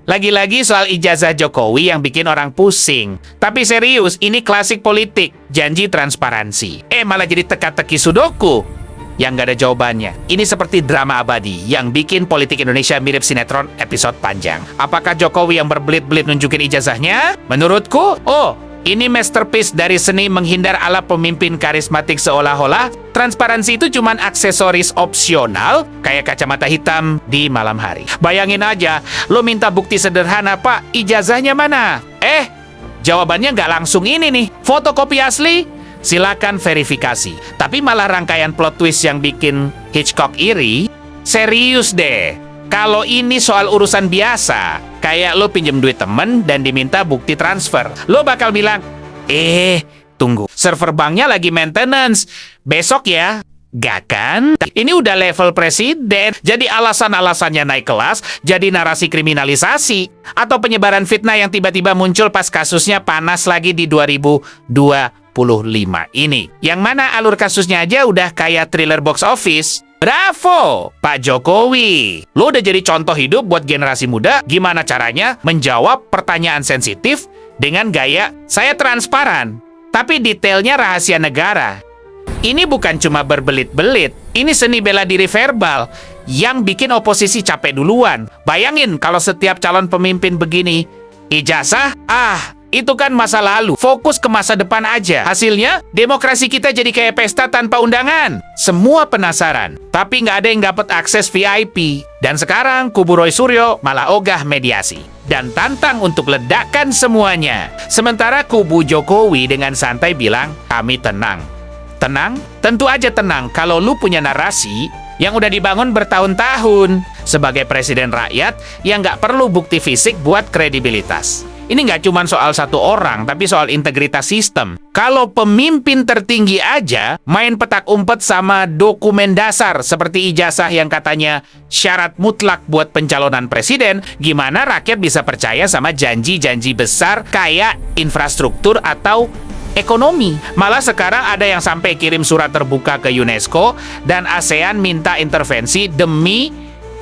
Lagi-lagi soal ijazah Jokowi yang bikin orang pusing. Tapi serius, ini klasik politik. Janji transparansi. Malah jadi teka-teki sudoku yang nggak ada jawabannya. Ini seperti drama abadi yang bikin politik Indonesia mirip sinetron episode panjang. Apakah Jokowi yang berbelit-belit nunjukin ijazahnya? Menurutku, ini masterpiece dari seni menghindar ala pemimpin karismatik seolah-olah transparansi itu cuma aksesoris opsional kayak kacamata hitam di malam hari. Bayangin aja, lo minta bukti sederhana, Pak, ijazahnya mana? Jawabannya nggak langsung ini nih, fotokopi asli? Silakan verifikasi. Tapi malah rangkaian plot twist yang bikin Hitchcock iri. Serius deh, kalau ini soal urusan biasa, kayak lo pinjem duit temen dan diminta bukti transfer, lo bakal bilang, tunggu, server banknya lagi maintenance, besok ya. Gak kan? Ini udah level presiden, jadi alasan-alasannya naik kelas, jadi narasi kriminalisasi, atau penyebaran fitnah yang tiba-tiba muncul pas kasusnya panas lagi di 2025 ini. Yang mana alur kasusnya aja udah kayak thriller box office. Bravo, Pak Jokowi. Lo udah jadi contoh hidup buat generasi muda gimana caranya menjawab pertanyaan sensitif dengan gaya, saya transparan, tapi detailnya rahasia negara. Ini bukan cuma berbelit-belit, ini seni bela diri verbal yang bikin oposisi capek duluan. Bayangin kalau setiap calon pemimpin begini, ijazah, itu kan masa lalu. Fokus ke masa depan aja. Hasilnya, demokrasi kita jadi kayak pesta tanpa undangan. Semua penasaran, tapi nggak ada yang dapat akses VIP. Dan sekarang, kubu Roy Suryo malah ogah mediasi dan tantang untuk ledakkan semuanya. Sementara kubu Jokowi dengan santai bilang, kami tenang. Tenang? Tentu aja tenang kalau lu punya narasi yang udah dibangun bertahun-tahun sebagai presiden rakyat yang nggak perlu bukti fisik buat kredibilitas. Ini nggak cuma soal satu orang, tapi soal integritas sistem. Kalau pemimpin tertinggi aja main petak umpet sama dokumen dasar seperti ijazah yang katanya syarat mutlak buat pencalonan presiden, gimana rakyat bisa percaya sama janji-janji besar kayak infrastruktur atau ekonomi? Malah sekarang ada yang sampai kirim surat terbuka ke UNESCO dan ASEAN minta intervensi demi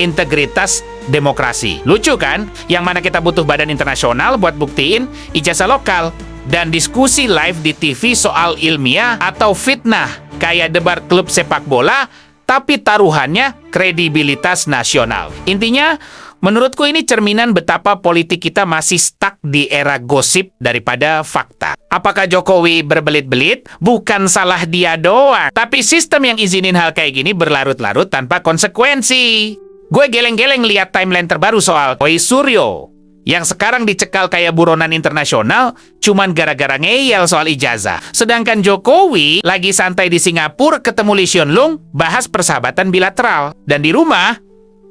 integritas demokrasi. Lucu kan? Yang mana kita butuh badan internasional buat buktiin ijazah lokal. Dan diskusi live di TV soal ilmiah atau fitnah kayak debat klub sepak bola, tapi taruhannya kredibilitas nasional. Intinya, menurutku ini cerminan betapa politik kita masih stuck di era gosip daripada fakta. Apakah Jokowi berbelit-belit? Bukan salah dia doang, tapi sistem yang izinin hal kayak gini berlarut-larut tanpa konsekuensi. Gue geleng-geleng lihat timeline terbaru soal Roy Suryo yang sekarang dicekal kayak buronan internasional cuman gara-gara ngeyel soal ijazah. Sedangkan Jokowi lagi santai di Singapura ketemu Lee Hsien Loong bahas persahabatan bilateral. Dan di rumah,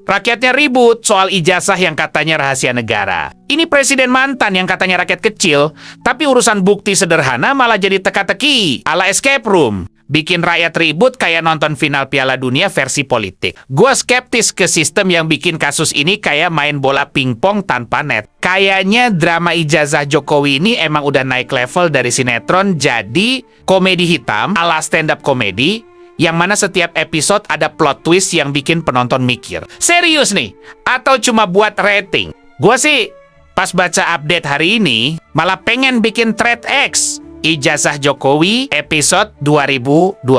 rakyatnya ribut soal ijazah yang katanya rahasia negara. Ini presiden mantan yang katanya rakyat kecil, tapi urusan bukti sederhana malah jadi teka-teki ala escape room. Bikin rakyat ribut kayak nonton final Piala Dunia versi politik. Gua skeptis ke sistem yang bikin kasus ini kayak main bola pingpong tanpa net. Kayaknya drama ijazah Jokowi ini emang udah naik level dari sinetron jadi komedi hitam ala stand-up komedi, yang mana setiap episode ada plot twist yang bikin penonton mikir. Serius nih? Atau cuma buat rating? Gua sih pas baca update hari ini malah pengen bikin thread X Ijazah Jokowi episode 2025.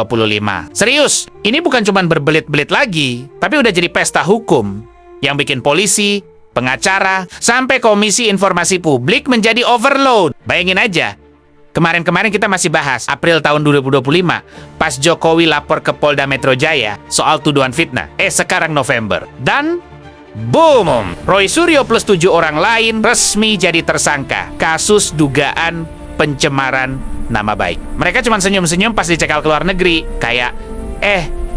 Serius, ini bukan cuma berbelit-belit lagi, tapi udah jadi pesta hukum yang bikin polisi, pengacara, sampai Komisi Informasi Publik menjadi overload. Bayangin aja, kemarin-kemarin kita masih bahas April tahun 2025, pas Jokowi lapor ke Polda Metro Jaya soal tuduhan fitnah. Sekarang November. Dan boom, Roy Suryo plus 7 orang lain resmi jadi tersangka kasus dugaan pencemaran nama baik. Mereka cuma senyum-senyum pas dicekal ke luar negeri. Kayak,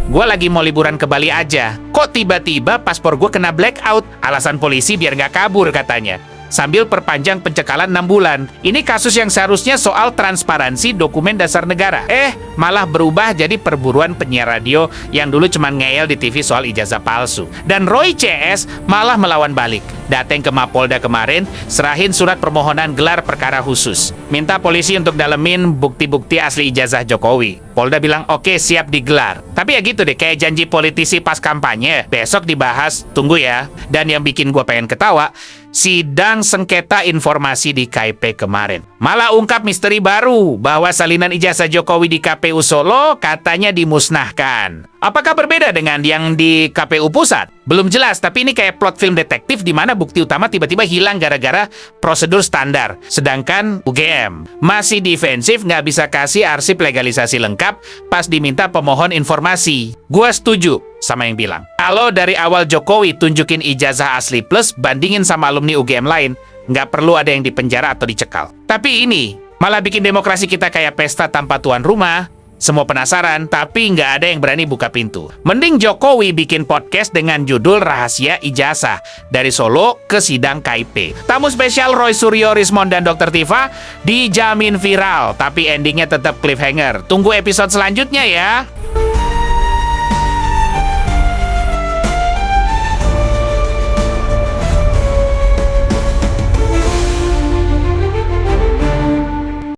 gue lagi mau liburan ke Bali aja. Kok tiba-tiba paspor gue kena blackout? Alasan polisi biar nggak kabur katanya. Sambil perpanjang pencekalan 6 bulan. Ini kasus yang seharusnya soal transparansi dokumen dasar negara. Malah berubah jadi perburuan penyiar radio yang dulu cuma ngeyel di TV soal ijazah palsu. Dan Roy CS malah melawan balik. Dateng ke Mapolda kemarin, serahin surat permohonan gelar perkara khusus. Minta polisi untuk dalemin bukti-bukti asli ijazah Jokowi. Polda bilang oke, siap digelar. Tapi ya gitu deh, kayak janji politisi pas kampanye. Besok dibahas, tunggu ya. Dan yang bikin gue pengen ketawa, sidang sengketa informasi di KIP kemarin. Malah ungkap misteri baru bahwa salinan ijazah Jokowi di KPU Solo katanya dimusnahkan. Apakah berbeda dengan yang di KPU Pusat? Belum jelas, tapi ini kayak plot film detektif di mana bukti utama tiba-tiba hilang gara-gara prosedur standar. Sedangkan UGM masih defensif, nggak bisa kasih arsip legalisasi lengkap pas diminta pemohon informasi. Gua setuju sama yang bilang, kalau dari awal Jokowi tunjukin ijazah asli plus bandingin sama alumni UGM lain, nggak perlu ada yang dipenjara atau dicekal. Tapi ini malah bikin demokrasi kita kayak pesta tanpa tuan rumah. Semua penasaran, tapi nggak ada yang berani buka pintu. Mending Jokowi bikin podcast dengan judul Rahasia Ijazah, dari Solo ke sidang KIP. Tamu spesial Roy Suryo, Rismond, dan Dr. Tifa dijamin viral, tapi endingnya tetap cliffhanger. Tunggu episode selanjutnya ya.